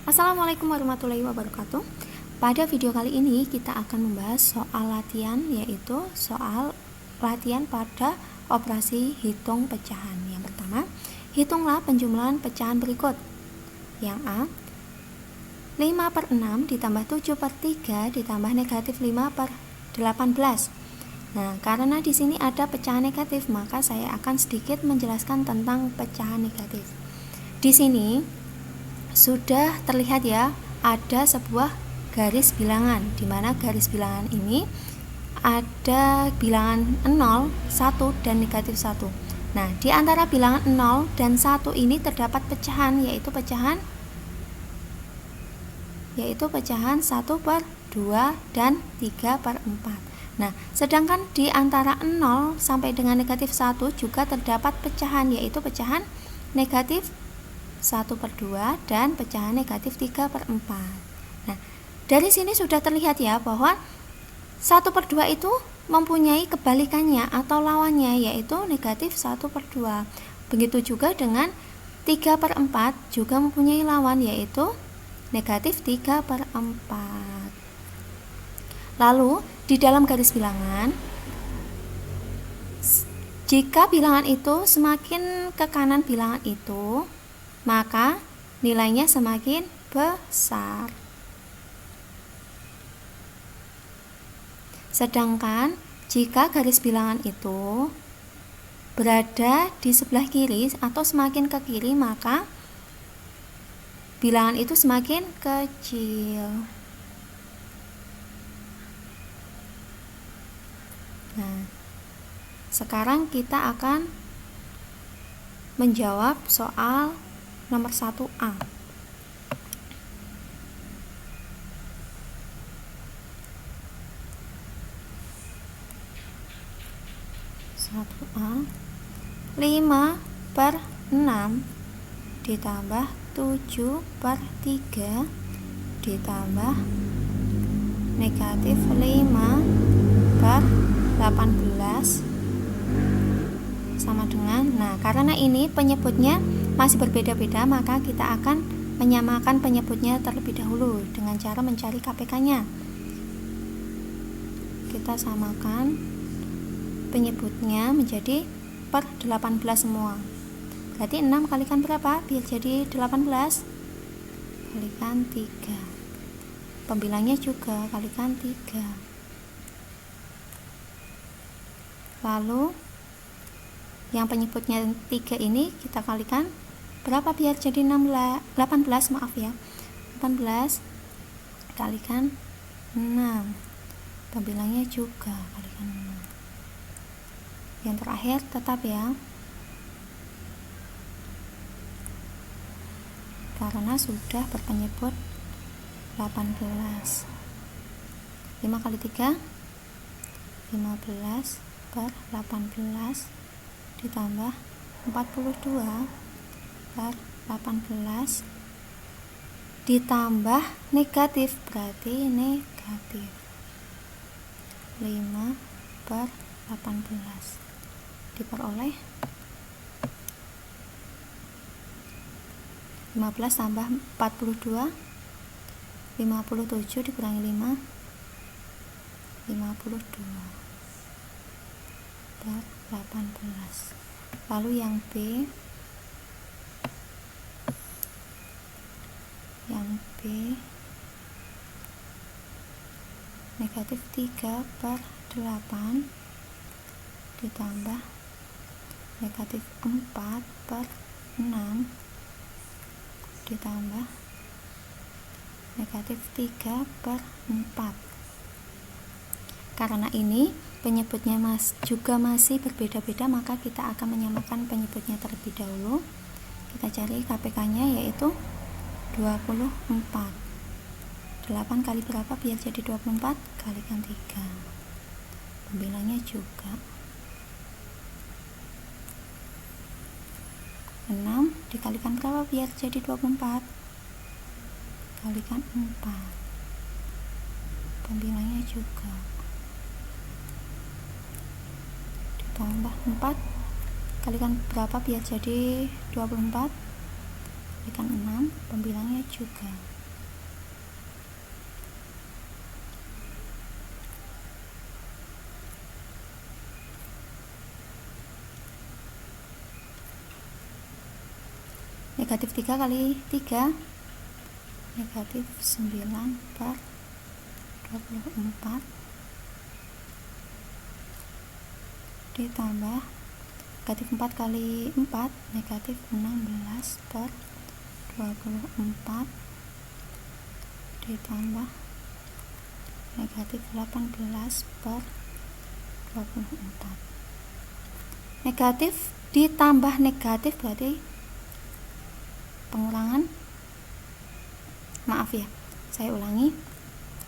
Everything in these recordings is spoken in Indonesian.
Assalamualaikum warahmatullahi wabarakatuh. Pada video kali ini kita akan membahas soal latihan, yaitu soal latihan pada operasi hitung pecahan. Yang pertama, hitunglah penjumlahan pecahan berikut. Yang A, 5/6 ditambah 7/3 ditambah negatif 5/18. Nah, karena di sini ada pecahan negatif, maka saya akan sedikit menjelaskan tentang pecahan negatif. Di sini sudah terlihat ya, ada sebuah garis bilangan, di mana garis bilangan ini ada bilangan 0, 1, dan negatif 1. Nah, di antara bilangan 0 dan 1 ini terdapat pecahan, yaitu pecahan 1/2 dan 3/4. Nah, sedangkan di antara 0 sampai dengan negatif 1 juga terdapat pecahan, yaitu pecahan negatif 1/2 dan pecahan negatif 3/4. Nah, dari sini sudah terlihat ya bahwa 1/2 itu mempunyai kebalikannya atau lawannya, yaitu negatif 1/2. Begitu juga dengan 3/4 juga mempunyai lawan, yaitu negatif 3/4. Lalu di dalam garis bilangan, jika bilangan itu semakin ke kanan bilangan itu, maka nilainya semakin besar. Sedangkan jika garis bilangan itu berada di sebelah kiri atau semakin ke kiri, maka bilangan itu semakin kecil. Nah, sekarang kita akan menjawab soal nomor 1A. 1A, 5/6 ditambah 7/3 ditambah negatif 5/18 sama dengan, nah karena ini penyebutnya masih berbeda-beda, maka kita akan menyamakan penyebutnya terlebih dahulu dengan cara mencari KPK-nya. Kita samakan penyebutnya menjadi per 18 semua. Berarti 6 kalikan berapa? Biar jadi 18. Kalikan 3. Pembilangnya juga kalikan 3. Lalu yang penyebutnya 3 ini kita kalikan berapa biar jadi 18, maaf ya. 18 kalikan 6. Pembilangnya juga kalikan 6. Yang terakhir tetap ya, karena sudah berpenyebut 18. 5 kali 3 15/18 ditambah 42/18 ditambah negatif, berarti negatif 5/18 diperoleh 15 tambah 42, 57 dikurangi 5, 52/18. Lalu yang B negatif 3/8 ditambah negatif 4/6 ditambah negatif 3/4. Karena ini penyebutnya juga masih berbeda-beda, maka kita akan menyamakan penyebutnya terlebih dahulu. Kita cari KPK-nya, yaitu 24. 8 kali berapa biar jadi 24? Kalikan 3. Pembilangnya juga 6 dikalikan berapa biar jadi 24? Kalikan 4. Pembilangnya juga ditambah 4 kalikan berapa biar jadi 24? Kalikan 6, pembilangnya juga negatif 3 kali 3 negatif 9 per 24 ditambah negatif 4 kali 4 negatif 16 per 24 ditambah negatif 18 per 24. Negatif ditambah negatif berarti pengulangan, maaf ya, saya ulangi,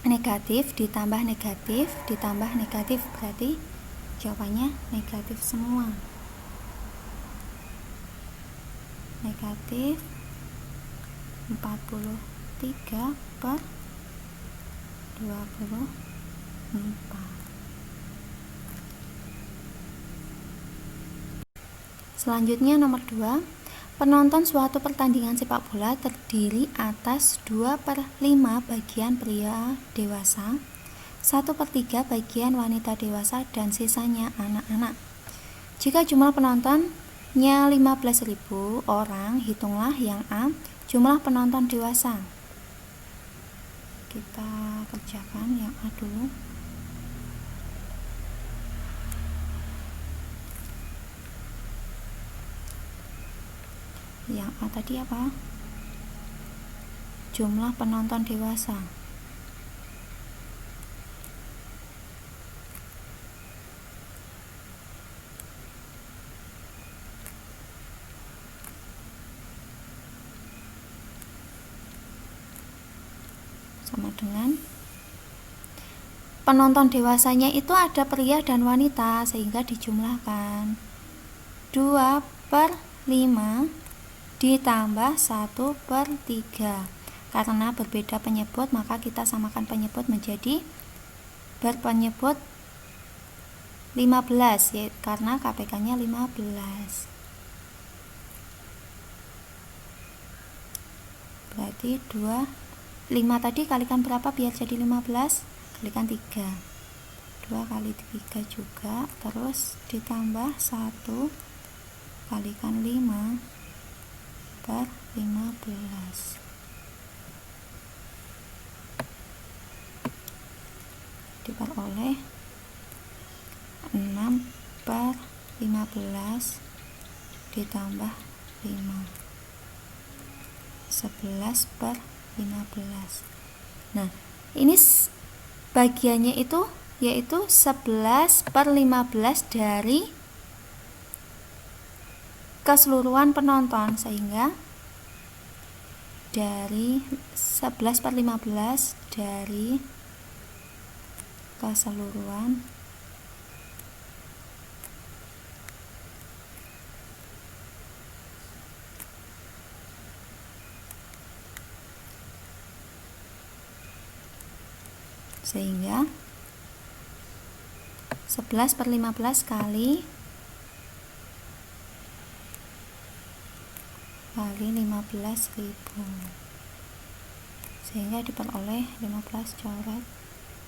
negatif ditambah negatif ditambah negatif berarti jawabannya negatif semua. Negatif 43 per 24. Selanjutnya nomor 2, penonton suatu pertandingan sepak bola terdiri atas 2/5 bagian pria dewasa, 1/3 bagian wanita dewasa, dan sisanya anak-anak. Jika jumlah penontonnya 15.000 orang, hitunglah yang A, jumlah penonton dewasa. Kita kerjakan yang A dulu. Yang A tadi apa? Jumlah penonton dewasa. Sama dengan penonton dewasanya itu ada pria dan wanita, sehingga dijumlahkan 2/5 ditambah 1/3. Karena berbeda penyebut, maka kita samakan penyebut menjadi berpenyebut 15 ya, karena KPK-nya 15. Berarti 5 tadi kalikan berapa biar jadi 15? Kalikan 3. 2 kali 3 juga, terus ditambah 1 kalikan 5 per 15. Diperoleh 6/15 ditambah 5, 11/15. Nah, ini bagiannya itu yaitu 11/15 dari keseluruhan penonton, sehingga dari 11/15 dari keseluruhan sehingga 11/15 kali 15.000, sehingga diperoleh 15 coret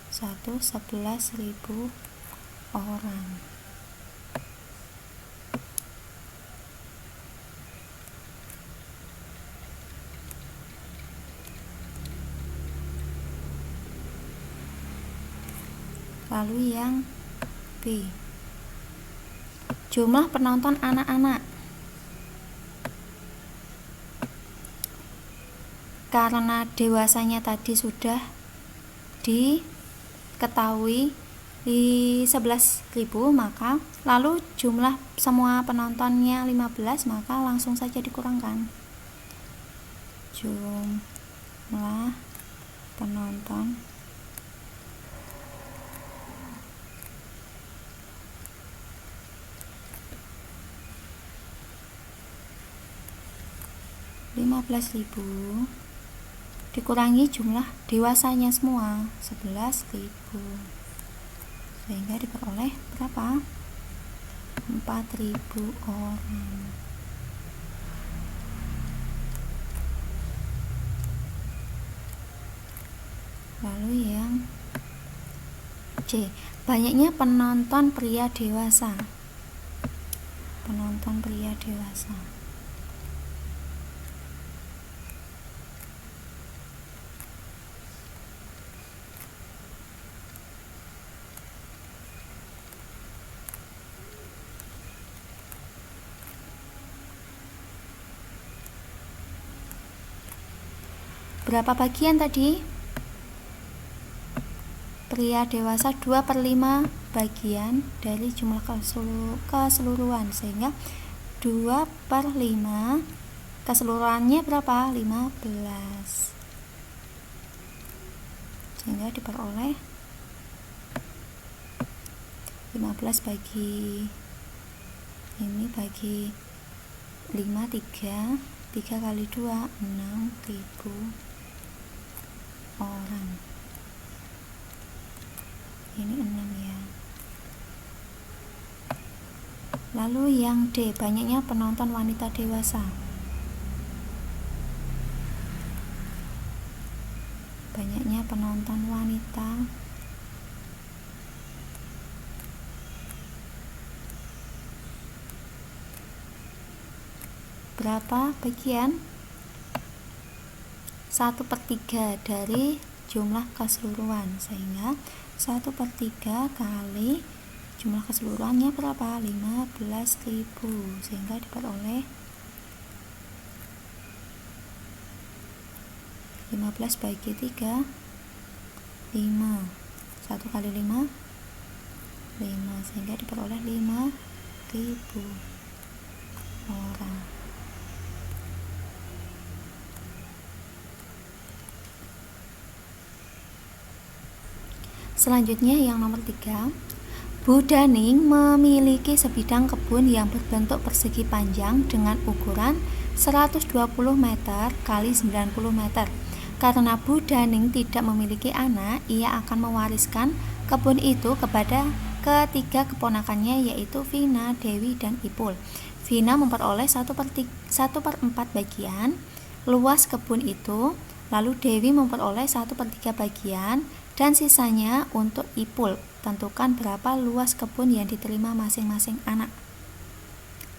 11.000 orang. Lalu yang B, jumlah penonton anak-anak. Karena dewasanya tadi sudah diketahui di 11.000, maka lalu jumlah semua penontonnya 15, maka langsung saja dikurangkan. Jumlah penonton (15.000) dikurangi jumlah dewasanya semua 11.000, sehingga diperoleh berapa? 4.000 orang. Lalu yang C, banyaknya penonton pria dewasa. Penonton pria dewasa berapa bagian tadi? Pria dewasa 2/5 bagian dari jumlah keseluruhan, sehingga 2/5 keseluruhannya berapa? 15, sehingga diperoleh 15 bagi ini bagi 5, 3 kali 2, 6.000 orang. Ini 6 ya. Lalu yang D, banyaknya penonton wanita dewasa. Banyaknya penonton wanita berapa bagian? 1/3 dari jumlah keseluruhan, sehingga 1/3 kali jumlah keseluruhannya berapa? 15.000, sehingga diperoleh 15 bagi 3, 5, 1 kali 5, 5, sehingga diperoleh 5.000 orang. Selanjutnya yang nomor 3, Bu Daning memiliki sebidang kebun yang berbentuk persegi panjang dengan ukuran 120 meter kali 90 meter. Karena Bu Daning tidak memiliki anak, ia akan mewariskan kebun itu kepada ketiga keponakannya, yaitu Vina, Dewi, dan Ipul. Vina memperoleh 1/4 bagian luas kebun itu, lalu Dewi memperoleh 1/3 bagian, dan sisanya untuk Ipul. Tentukan berapa luas kebun yang diterima masing-masing anak.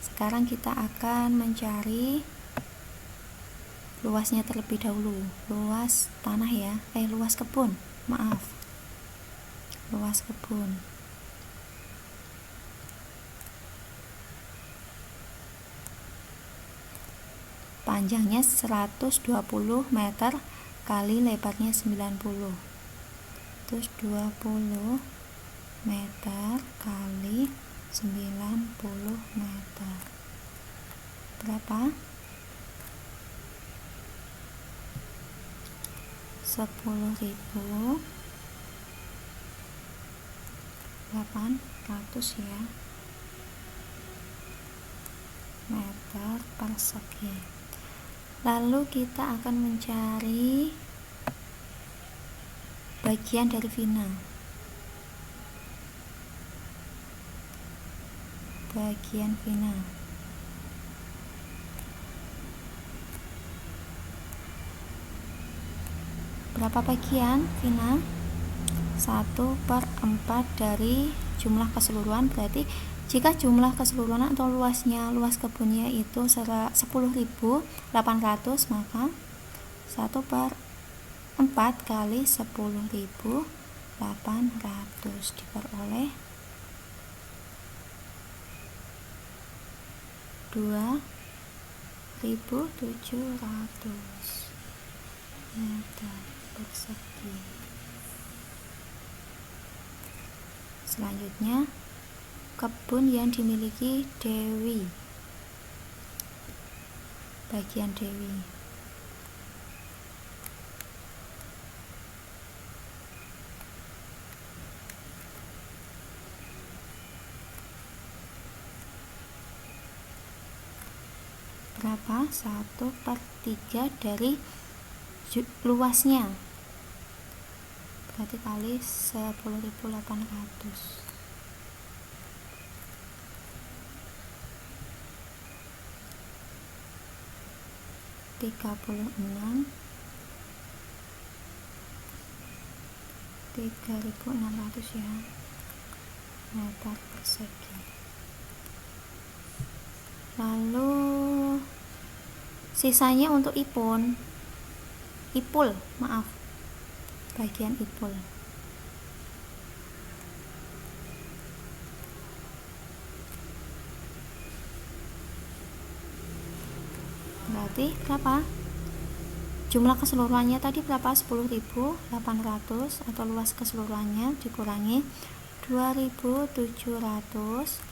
Sekarang kita akan mencari luasnya terlebih dahulu. Luas tanah ya, luas kebun, maaf. Luas kebun. Panjangnya 120 meter kali lebarnya 90. 120 meter kali 90 meter. Berapa? 10.800 ya, meter persegi. Lalu kita akan mencari bagian dari Vina. Bagian Vina. Berapa bagian Vina? 1/4 dari jumlah keseluruhan. Berarti jika jumlah keseluruhan atau luas kebunnya itu 10.800, maka 1/4 kali 10.800 diperoleh 2.700 meter persegi. Selanjutnya, kebun yang dimiliki Dewi. Bagian Dewi. Berapa? 1/3 dari luasnya, berarti kali 10.800. 36 3.600 ya, meter persegi. Lalu sisanya untuk Ipul, maaf, bagian Ipul. Berarti berapa? Jumlah keseluruhannya tadi berapa? 10.800 atau luas keseluruhannya dikurangi 2.700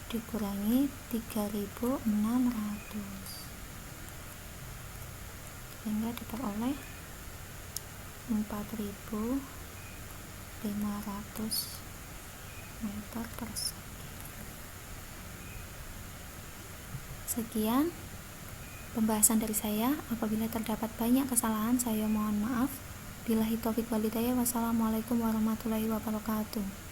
dikurangi 3.600 sehingga diperoleh 4.500 meter persegi. Sekian pembahasan dari saya. Apabila terdapat banyak kesalahan, saya mohon maaf. Billahi taufiq wal hidayah. Wassalamualaikum warahmatullahi wabarakatuh.